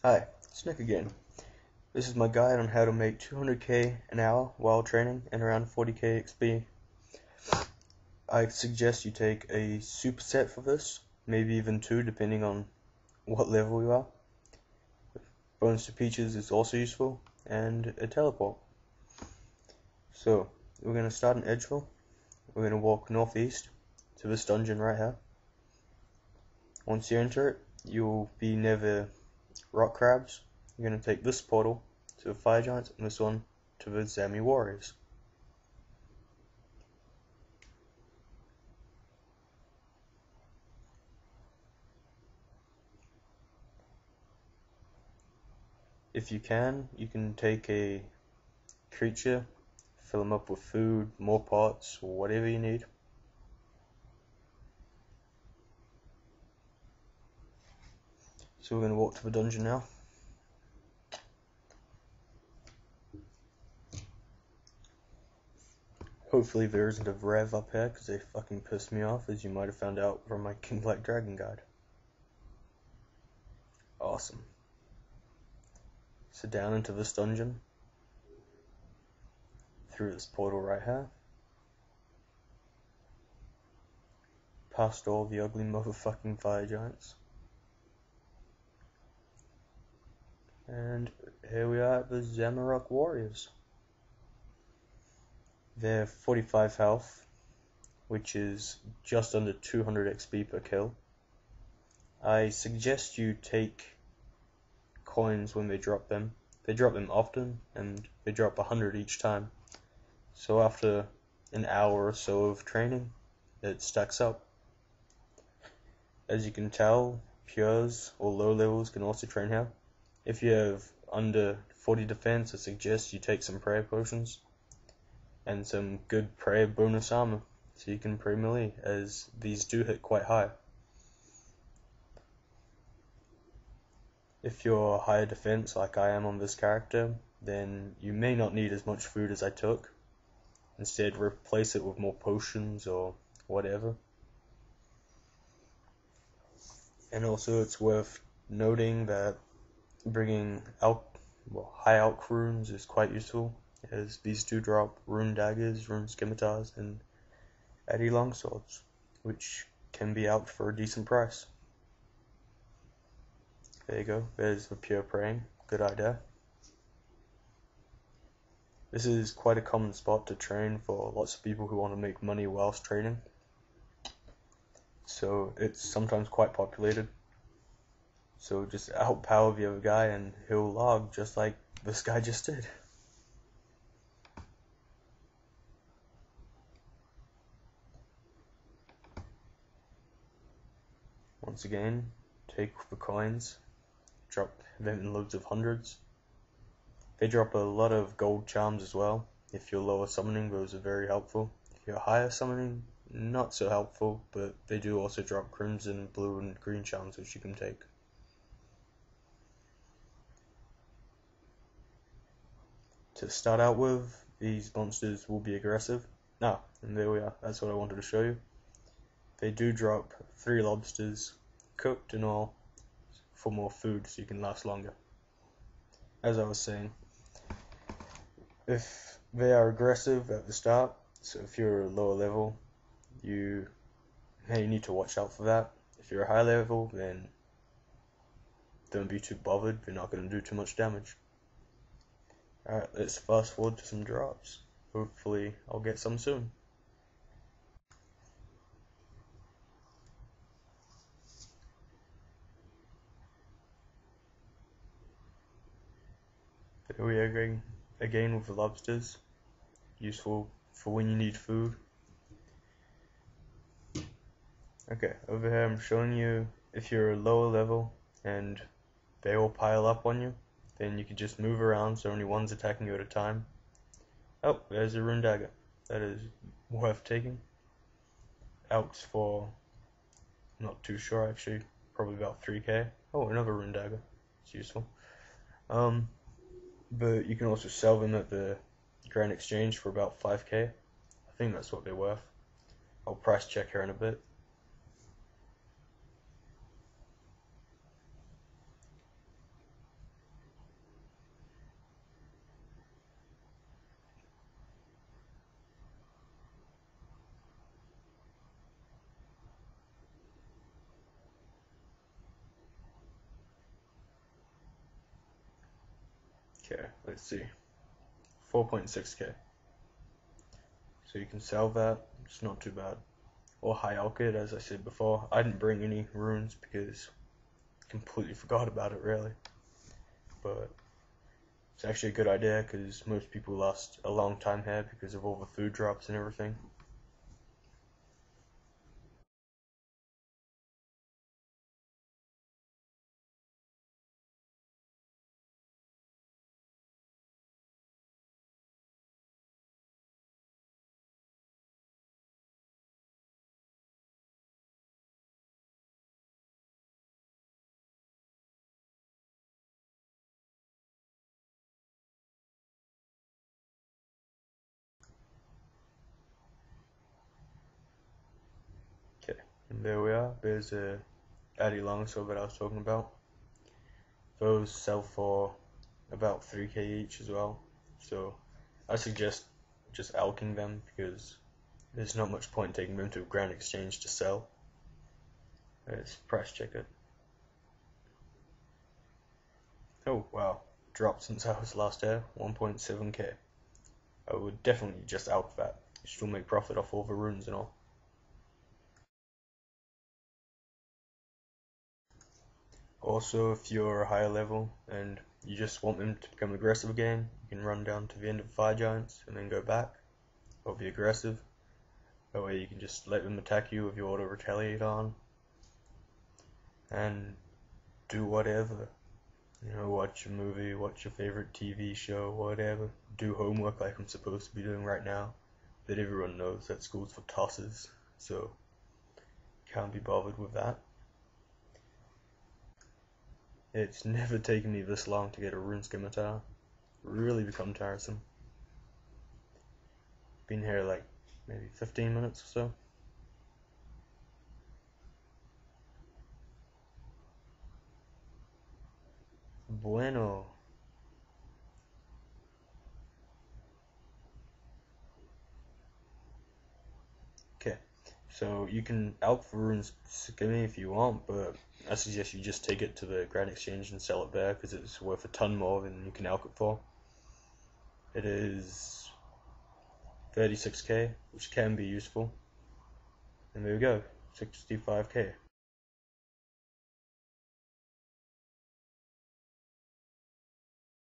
Hi, it's Nick again. This is my guide on how to make 200k an hour while training and around 40k XP. I suggest you take a superset for this, maybe even two depending on what level you are. Bonus to Peaches is also useful, and a teleport. So, we're going to start in Edgeville. We're going to walk northeast to this dungeon right here. Once you enter it, you'll be near the rock crabs. You're going to take this portal to the fire giants and this one to the Zami warriors. If you can take a creature, fill them up with food, more pots, or whatever you need. So we're going to walk to the dungeon now. Hopefully there isn't a Rev up here, because they fucking pissed me off, as you might have found out from my King Black Dragon guide. Awesome. So down into this dungeon, through this portal right here, past all the ugly motherfucking fire giants, and here we are at the Zamorak warriors. They're 45 health, which is just under 200 XP per kill. I suggest you take coins when they drop them. They drop them often, and they drop 100 each time. So after an hour or so of training, it stacks up. As you can tell, pures or low levels can also train here. If you have under 40 defense, I suggest you take some prayer potions and some good prayer bonus armor, so you can pray melee, as these do hit quite high. If you're higher defense like I am on this character, then you may not need as much food as I took. Instead, replace it with more potions or whatever. And also, it's worth noting that bringing high alch runes is quite useful, as these do drop rune daggers, rune scimitars, and Addy longswords, which can be out for a decent price. There you go, there's the pure praying, good idea. This is quite a common spot to train for lots of people who want to make money whilst training, so it's sometimes quite populated. So just outpower the other guy and he'll log just like this guy just did. Once again, take the coins, drop them in loads of hundreds. They drop a lot of gold charms as well. If you're lower summoning, those are very helpful. If you're higher summoning, not so helpful, but they do also drop crimson, blue, and green charms which you can take. To start out with, these monsters will be aggressive. And there we are, that's what I wanted to show you. They do drop 3 lobsters, cooked and all, for more food so you can last longer. As I was saying, if they are aggressive at the start, so if you're a lower level, you may need to watch out for that. If you're a high level, then don't be too bothered, they're not going to do too much damage. Alright, let's fast forward to some drops. Hopefully I'll get some soon. There we are again with the lobsters, useful for when you need food. Okay, over here I'm showing you if you're a lower level and they all pile up on you, then you can just move around so only one's attacking you at a time. Oh, there's a rune dagger. That is worth taking. Alchs for, not too sure actually, probably about 3k. Oh, another rune dagger. It's useful. But you can also sell them at the Grand Exchange for about 5k. I think that's what they're worth. I'll price check here in a bit. Okay, let's see. 4.6k. So you can sell that, it's not too bad. Or high alk it, as I said before. I didn't bring any runes because I completely forgot about it really. But it's actually a good idea because most people lost a long time here because of all the food drops and everything. Okay, and there we are. There's a Addy Longsword that I was talking about. Those sell for about 3k each as well. So I suggest just alking them because there's not much point taking them to a grand exchange to sell. Let's price check it. Oh wow, dropped since I was last here, 1.7k. I would definitely just alk that. You still make profit off all the runes and all. Also, if you're a higher level and you just want them to become aggressive again, you can run down to the end of the Fire Giants and then go back, or be aggressive. That way you can just let them attack you with your auto retaliate on, and do whatever. You know, watch a movie, watch your favorite TV show, whatever. Do homework like I'm supposed to be doing right now. That everyone knows that school's for tosses, so can't be bothered with that. It's never taken me this long to get a rune scimitar. Really become tiresome. Been here like maybe 15 minutes or so. Bueno. Okay, so you can alk for runes skimmy if you want, but I suggest you just take it to the Grand Exchange and sell it there because it's worth a ton more than you can alk it for. It is 36k, which can be useful. And there we go, 65k.